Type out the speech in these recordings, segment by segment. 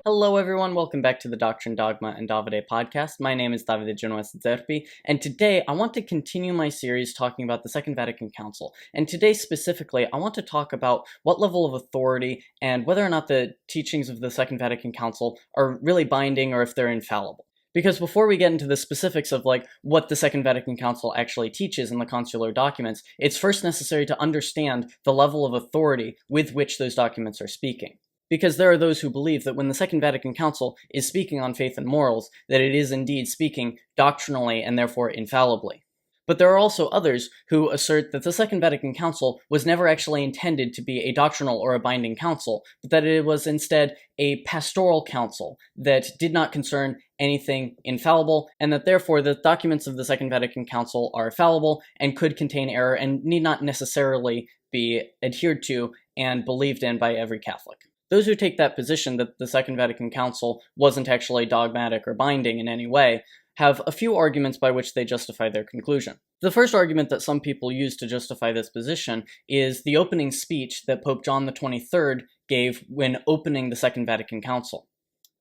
Hello everyone, welcome back to the Doctrine, Dogma, and Davide podcast. My name is Davide, and today I want to continue my series talking about the Second Vatican Council. And today specifically, I want to talk about what level of authority and whether or not the teachings of the Second Vatican Council are really binding or if they're infallible. Because before we get into the specifics of what the Second Vatican Council actually teaches in the consular documents, it's first necessary to understand the level of authority with which those documents are speaking. Because there are those who believe that when the Second Vatican Council is speaking on faith and morals, that it is indeed speaking doctrinally and therefore infallibly. But there are also others who assert that the Second Vatican Council was never actually intended to be a doctrinal or a binding council, but that it was instead a pastoral council that did not concern anything infallible, and that therefore the documents of the Second Vatican Council are fallible and could contain error and need not necessarily be adhered to and believed in by every Catholic. Those who take that position that the Second Vatican Council wasn't actually dogmatic or binding in any way have a few arguments by which they justify their conclusion. The first argument that some people use to justify this position is the opening speech that Pope John the 23rd gave when opening the Second Vatican Council.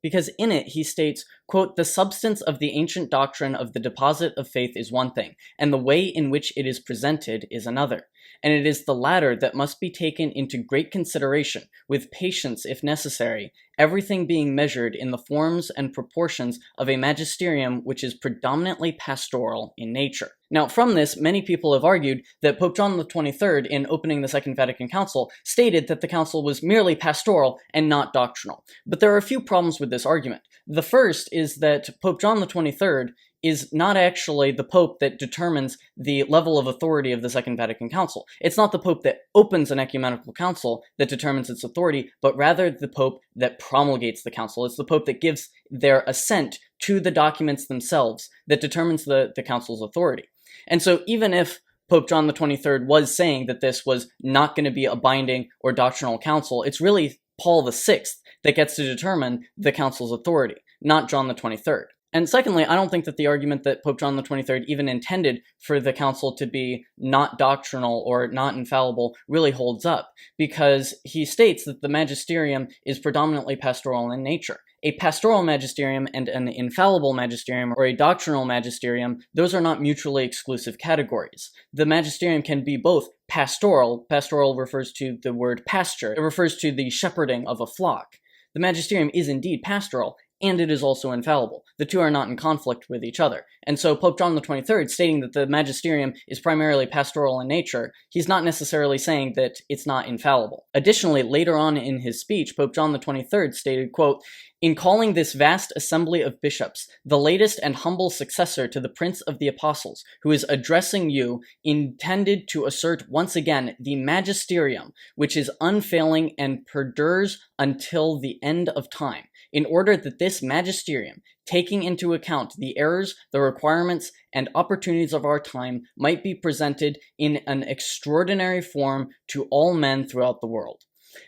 Because in it he states, quote, "The substance of the ancient doctrine of the deposit of faith is one thing, and the way in which it is presented is another. And it is the latter that must be taken into great consideration, with patience if necessary, everything being measured in the forms and proportions of a magisterium which is predominantly pastoral in nature." Now, from this, many people have argued that Pope John the 23rd, in opening the Second Vatican Council, stated that the council was merely pastoral and not doctrinal. But there are a few problems with this argument. The first is that Pope John the 23rd is not actually the Pope that determines the level of authority of the Second Vatican Council. It's not the Pope that opens an ecumenical council that determines its authority, but rather the Pope that promulgates the council. It's the Pope that gives their assent to the documents themselves that determines the council's authority. And so even if Pope John the 23rd was saying that this was not going to be a binding or doctrinal council, it's really Paul VI that gets to determine the council's authority, not John the 23rd. And secondly, I don't think that the argument that Pope John the 23rd even intended for the council to be not doctrinal or not infallible really holds up, because he states that the magisterium is predominantly pastoral in nature. A pastoral magisterium and an infallible magisterium, or a doctrinal magisterium, those are not mutually exclusive categories. The magisterium can be both pastoral. Pastoral refers to the word pasture. It refers to the shepherding of a flock. The magisterium is indeed pastoral, and it is also infallible. The two are not in conflict with each other. And so Pope John the 23rd, stating that the magisterium is primarily pastoral in nature, he's not necessarily saying that it's not infallible. Additionally, later on in his speech, Pope John the 23rd stated, quote, "In calling this vast assembly of bishops, the latest and humble successor to the Prince of the Apostles, who is addressing you, intended to assert once again the magisterium, which is unfailing and perdures until the end of time, in order that this magisterium, taking into account the errors, the requirements, and opportunities of our time, might be presented in an extraordinary form to all men throughout the world."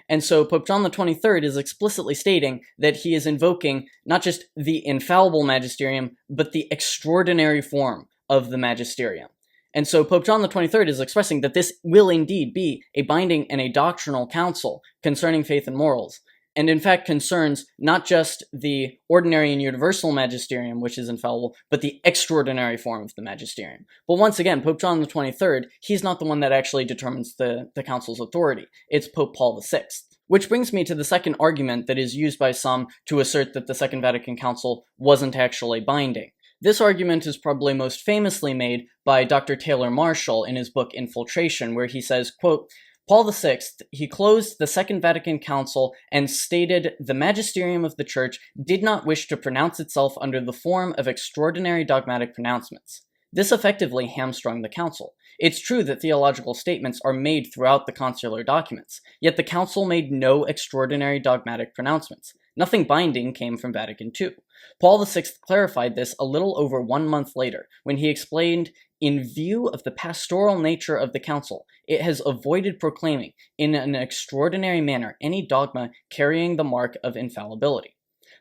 And so Pope John the 23rd is explicitly stating that he is invoking not just the infallible magisterium, but the extraordinary form of the magisterium. And so Pope John the 23rd is expressing that this will indeed be a binding and a doctrinal council concerning faith and morals, and in fact concerns not just the ordinary and universal magisterium, which is infallible, but the extraordinary form of the magisterium. But once again, Pope John the 23rd, he's not the one that actually determines the council's authority. It's Pope Paul VI. Which brings me to the second argument that is used by some to assert that the Second Vatican Council wasn't actually binding. This argument is probably most famously made by Dr. Taylor Marshall in his book Infiltration, where he says, quote, "Paul VI, he closed the Second Vatican Council and stated the magisterium of the Church did not wish to pronounce itself under the form of extraordinary dogmatic pronouncements. This effectively hamstrung the Council. It's true that theological statements are made throughout the consular documents, yet the Council made no extraordinary dogmatic pronouncements. Nothing binding came from Vatican II. Paul VI clarified this a little over 1 month later, when he explained, in view of the pastoral nature of the Council, it has avoided proclaiming, in an extraordinary manner, any dogma carrying the mark of infallibility.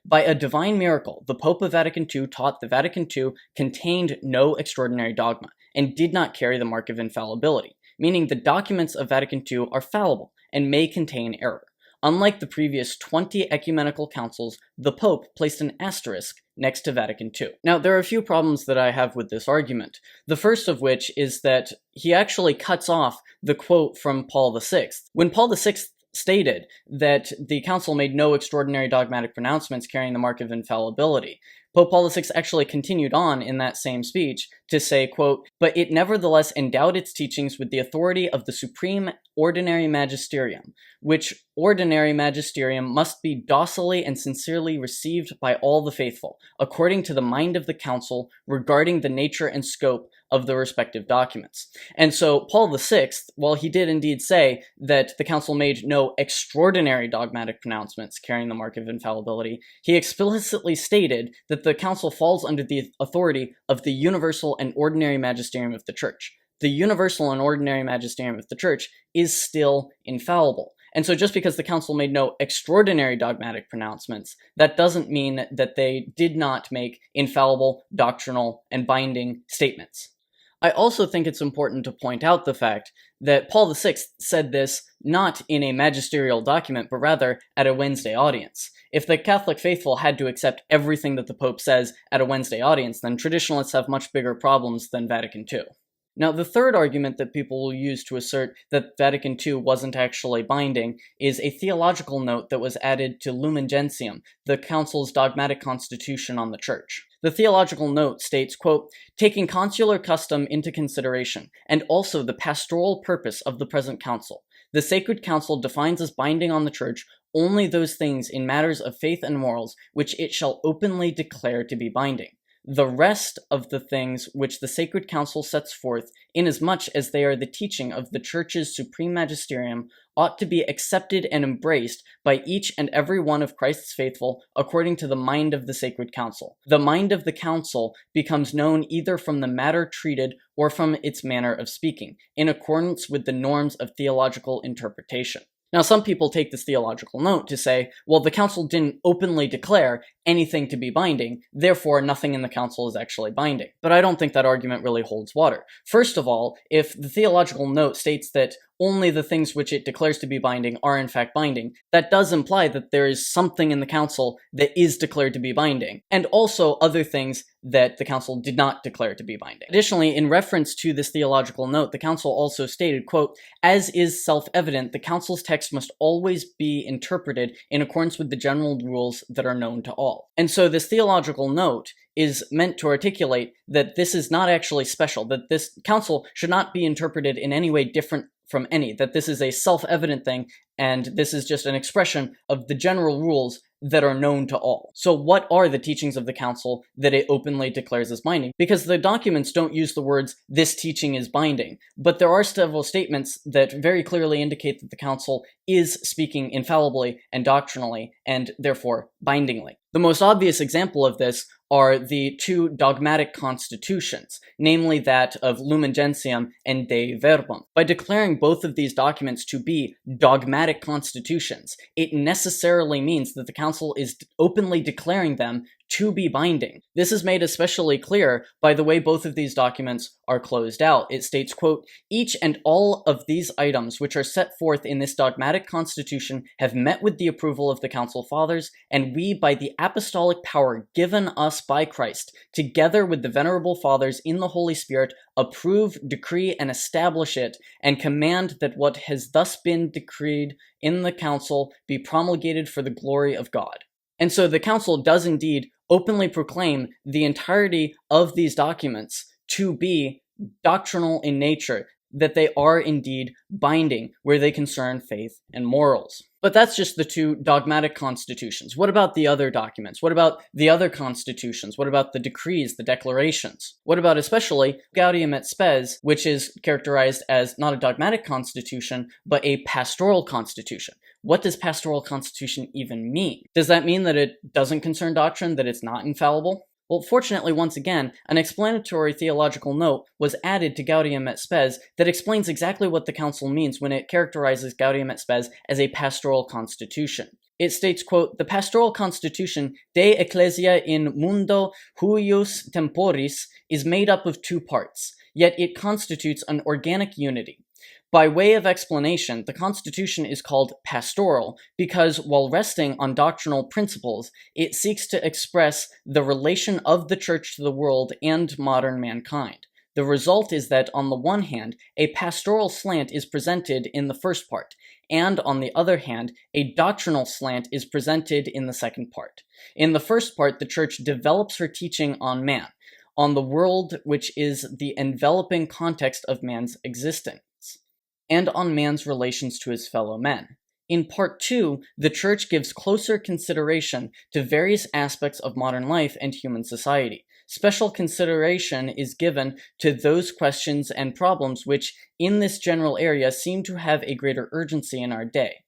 by a divine miracle, the Pope of Vatican II taught the Vatican II contained no extraordinary dogma and did not carry the mark of infallibility, meaning the documents of Vatican II are fallible and may contain error. Unlike the previous 20 ecumenical councils, the Pope placed an asterisk next to Vatican II. Now, there are a few problems that I have with this argument. The first of which is that he actually cuts off the quote from Paul VI. When Paul VI stated that the council made no extraordinary dogmatic pronouncements carrying the mark of infallibility, Pope Paul VI actually continued on in that same speech to say, quote, "But it nevertheless endowed its teachings with the authority of the supreme ordinary magisterium, which ordinary magisterium must be docilely and sincerely received by all the faithful, according to the mind of the council regarding the nature and scope of the respective documents." And so Paul VI, while he did indeed say that the council made no extraordinary dogmatic pronouncements carrying the mark of infallibility, he explicitly stated that the council falls under the authority of the universal and ordinary magisterium of the Church. The universal and ordinary magisterium of the Church is still infallible. And so just because the council made no extraordinary dogmatic pronouncements, that doesn't mean that they did not make infallible, doctrinal, and binding statements. I also think it's important to point out the fact that Paul VI said this not in a magisterial document, but rather at a Wednesday audience. If the Catholic faithful had to accept everything that the Pope says at a Wednesday audience, then traditionalists have much bigger problems than Vatican II. Now, the third argument that people will use to assert that Vatican II wasn't actually binding is a theological note that was added to Lumen Gentium, the Council's dogmatic constitution on the Church. The theological note states, quote, "Taking consular custom into consideration, and also the pastoral purpose of the present Council, the Sacred Council defines as binding on the Church only those things in matters of faith and morals which it shall openly declare to be binding. The rest of the things which the Sacred Council sets forth, inasmuch as they are the teaching of the Church's supreme magisterium, ought to be accepted and embraced by each and every one of Christ's faithful according to the mind of the Sacred Council. The mind of the Council becomes known either from the matter treated or from its manner of speaking, in accordance with the norms of theological interpretation." Now, some people take this theological note to say, well, the council didn't openly declare anything to be binding, therefore nothing in the council is actually binding. But I don't think that argument really holds water. First of all, if the theological note states that only the things which it declares to be binding are in fact binding, that does imply that there is something in the council that is declared to be binding, and also other things that the council did not declare to be binding. Additionally, in reference to this theological note, the council also stated, quote, "As is self-evident, the council's text must always be interpreted in accordance with the general rules that are known to all." And so this theological note is meant to articulate that this is not actually special, that this council should not be interpreted in any way different from any, that this is a self-evident thing, and this is just an expression of the general rules that are known to all. So what are the teachings of the council that it openly declares as binding? Because the documents don't use the words, "this teaching is binding," but there are several statements that very clearly indicate that the council is speaking infallibly and doctrinally, and therefore bindingly. The most obvious example of this are the two dogmatic constitutions, namely that of Lumen Gentium and Dei Verbum. By declaring both of these documents to be dogmatic constitutions, it necessarily means that the council is openly declaring them to be binding. This is made especially clear by the way both of these documents are closed out. It states, quote, "Each and all of these items which are set forth in this dogmatic constitution have met with the approval of the Council Fathers, and we, by the apostolic power given us by Christ, together with the venerable Fathers in the Holy Spirit, approve, decree, and establish it, and command that what has thus been decreed in the Council be promulgated for the glory of God." And so the council does indeed openly proclaim the entirety of these documents to be doctrinal in nature, that they are indeed binding where they concern faith and morals. But that's just the two dogmatic constitutions. What about the other documents? What about the other constitutions? What about the decrees, the declarations? What about especially Gaudium et Spes, which is characterized as not a dogmatic constitution, but a pastoral constitution? What does pastoral constitution even mean? Does that mean that it doesn't concern doctrine, that it's not infallible? Well, fortunately, once again, an explanatory theological note was added to Gaudium et Spes that explains exactly what the council means when it characterizes Gaudium et Spes as a pastoral constitution. It states, quote, "The pastoral constitution de ecclesia in mundo huius temporis is made up of two parts, yet it constitutes an organic unity. By way of explanation, the Constitution is called pastoral because, while resting on doctrinal principles, it seeks to express the relation of the Church to the world and modern mankind. The result is that, on the one hand, a pastoral slant is presented in the first part, and on the other hand, a doctrinal slant is presented in the second part. In the first part, the Church develops her teaching on man, on the world which is the enveloping context of man's existence, and on man's relations to his fellow men. In part 2, the Church gives closer consideration to various aspects of modern life and human society. Special consideration is given to those questions and problems which, in this general area, seem to have a greater urgency in our day.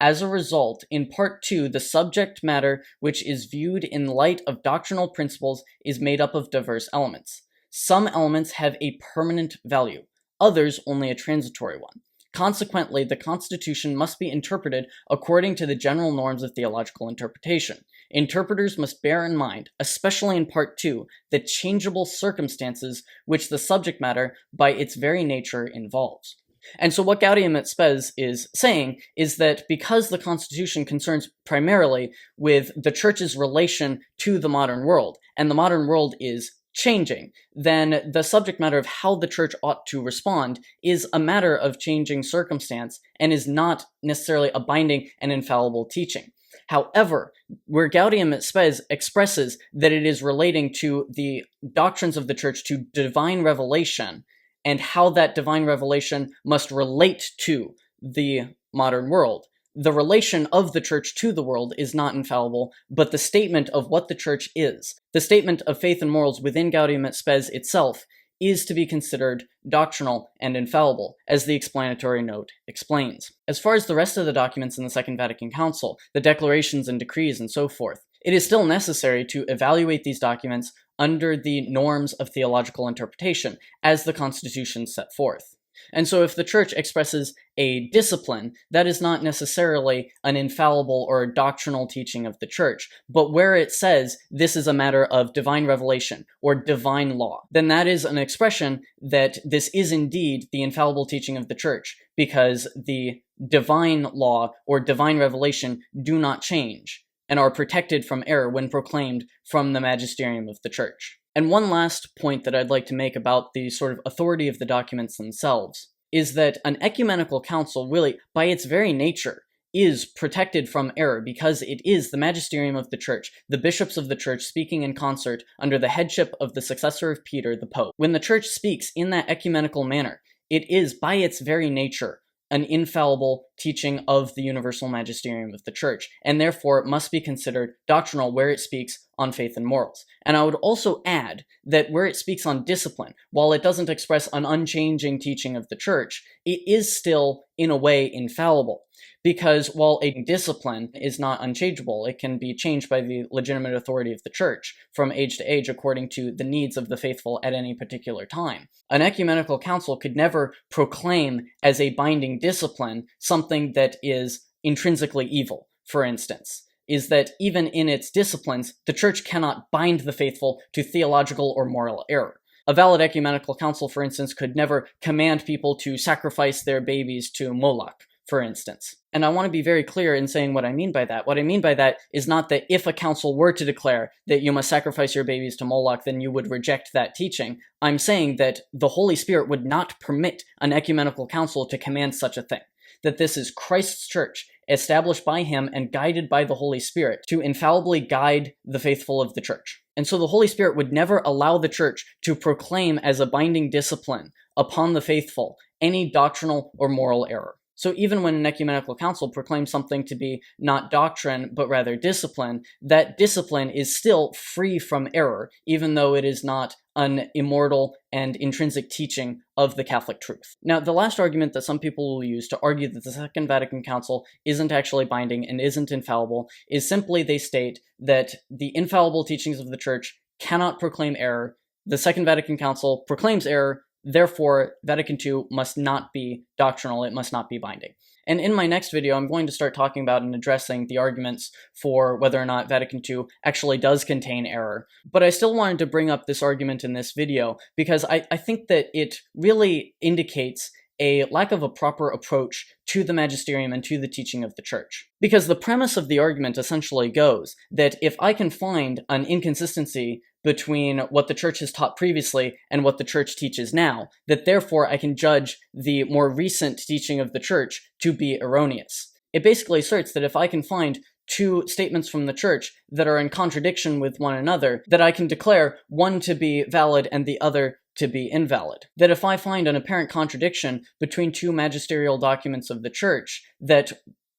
As a result, in part 2, the subject matter which is viewed in light of doctrinal principles is made up of diverse elements. Some elements have a permanent value, others only a transitory one. Consequently, the Constitution must be interpreted according to the general norms of theological interpretation. Interpreters must bear in mind, especially in Part 2, the changeable circumstances which the subject matter, by its very nature, involves." And so what Gaudium et Spes is saying is that because the Constitution concerns primarily with the Church's relation to the modern world, and the modern world is changing, then the subject matter of how the Church ought to respond is a matter of changing circumstance and is not necessarily a binding and infallible teaching. However, where Gaudium et Spes expresses that it is relating to the doctrines of the Church to divine revelation and how that divine revelation must relate to the modern world, the relation of the Church to the world is not infallible, but the statement of what the Church is, the statement of faith and morals within Gaudium et Spes itself, is to be considered doctrinal and infallible, as the explanatory note explains. As far as the rest of the documents in the Second Vatican Council, the declarations and decrees and so forth, it is still necessary to evaluate these documents under the norms of theological interpretation, as the Constitution set forth. And so if the Church expresses a discipline, that is not necessarily an infallible or a doctrinal teaching of the Church, but where it says this is a matter of divine revelation or divine law, then that is an expression that this is indeed the infallible teaching of the Church, because the divine law or divine revelation do not change and are protected from error when proclaimed from the magisterium of the Church. And one last point that I'd like to make about the sort of authority of the documents themselves is that an ecumenical council really, by its very nature, is protected from error because it is the magisterium of the Church, the bishops of the Church speaking in concert under the headship of the successor of Peter, the Pope. When the Church speaks in that ecumenical manner, it is, by its very nature, an infallible teaching of the universal magisterium of the Church, and therefore must be considered doctrinal where it speaks on faith and morals. And I would also add that where it speaks on discipline, while it doesn't express an unchanging teaching of the Church, it is still, in a way, infallible. Because while a discipline is not unchangeable, it can be changed by the legitimate authority of the Church from age to age according to the needs of the faithful at any particular time. An ecumenical council could never proclaim as a binding discipline something that is intrinsically evil, for instance. Is that even in its disciplines, the Church cannot bind the faithful to theological or moral error. A valid ecumenical council, for instance, could never command people to sacrifice their babies to Moloch, for instance. And I want to be very clear in saying what I mean by that. What I mean by that is not that if a council were to declare that you must sacrifice your babies to Moloch, then you would reject that teaching. I'm saying that the Holy Spirit would not permit an ecumenical council to command such a thing. That this is Christ's church, established by him and guided by the Holy Spirit to infallibly guide the faithful of the Church. And so the Holy Spirit would never allow the Church to proclaim as a binding discipline upon the faithful any doctrinal or moral error. So even when an ecumenical council proclaims something to be not doctrine, but rather discipline, that discipline is still free from error, even though it is not an immortal and intrinsic teaching of the Catholic truth. Now, the last argument that some people will use to argue that the Second Vatican Council isn't actually binding and isn't infallible is simply they state that the infallible teachings of the Church cannot proclaim error. The Second Vatican Council proclaims error, Therefore, Vatican II must not be doctrinal, it must not be binding. And in my next video, I'm going to start talking about and addressing the arguments for whether or not Vatican II actually does contain error. But I still wanted to bring up this argument in this video because I think that it really indicates a lack of a proper approach to the magisterium and to the teaching of the church. Because the premise of the argument essentially goes that if I can find an inconsistency between what the church has taught previously and what the church teaches now, that therefore I can judge the more recent teaching of the church to be erroneous. It basically asserts that if I can find two statements from the church that are in contradiction with one another, that I can declare one to be valid and the other to be invalid. That if I find an apparent contradiction between two magisterial documents of the church, that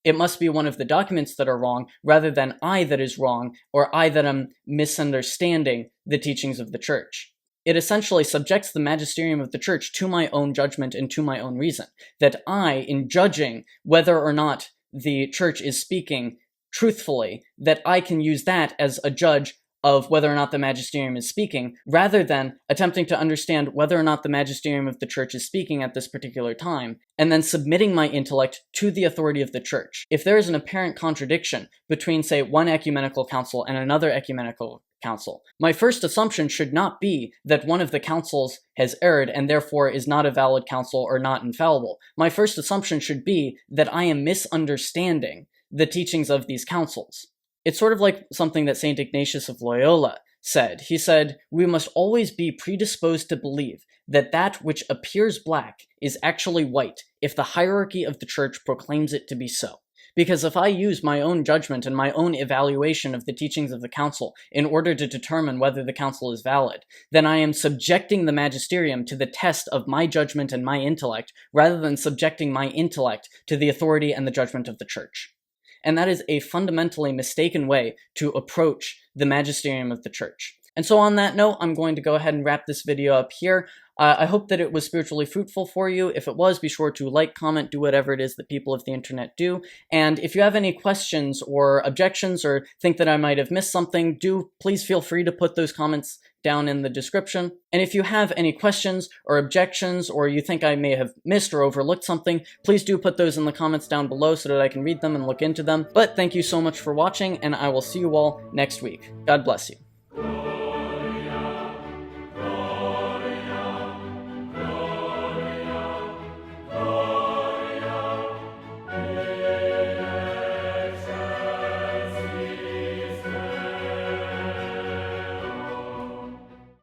it must be one of the documents that are wrong rather than I that is wrong or I that am misunderstanding the teachings of the church. It essentially subjects the magisterium of the church to my own judgment and to my own reason. That I, in judging whether or not the church is speaking truthfully, that I can use that as a judge of whether or not the magisterium is speaking, rather than attempting to understand whether or not the magisterium of the church is speaking at this particular time, and then submitting my intellect to the authority of the church. If there is an apparent contradiction between, say, one ecumenical council and another ecumenical council, my first assumption should not be that one of the councils has erred and therefore is not a valid council or not infallible. My first assumption should be that I am misunderstanding the teachings of these councils. It's sort of like something that St. Ignatius of Loyola said. He said, "We must always be predisposed to believe that that which appears black is actually white if the hierarchy of the church proclaims it to be so." Because if I use my own judgment and my own evaluation of the teachings of the council in order to determine whether the council is valid, then I am subjecting the magisterium to the test of my judgment and my intellect, rather than subjecting my intellect to the authority and the judgment of the church. And that is a fundamentally mistaken way to approach the magisterium of the church. And so on that note, I'm going to go ahead and wrap this video up here. I hope that it was spiritually fruitful for you. If it was, be sure to like, comment, do whatever it is that people of the internet do. And if you have any questions or objections or think that I might have missed something, please feel free to put those comments down in the description. And if you have any questions or objections, or you think I may have missed or overlooked something, please do put those in the comments down below so that I can read them and look into them. But thank you so much for watching, and I will see you all next week. God bless you.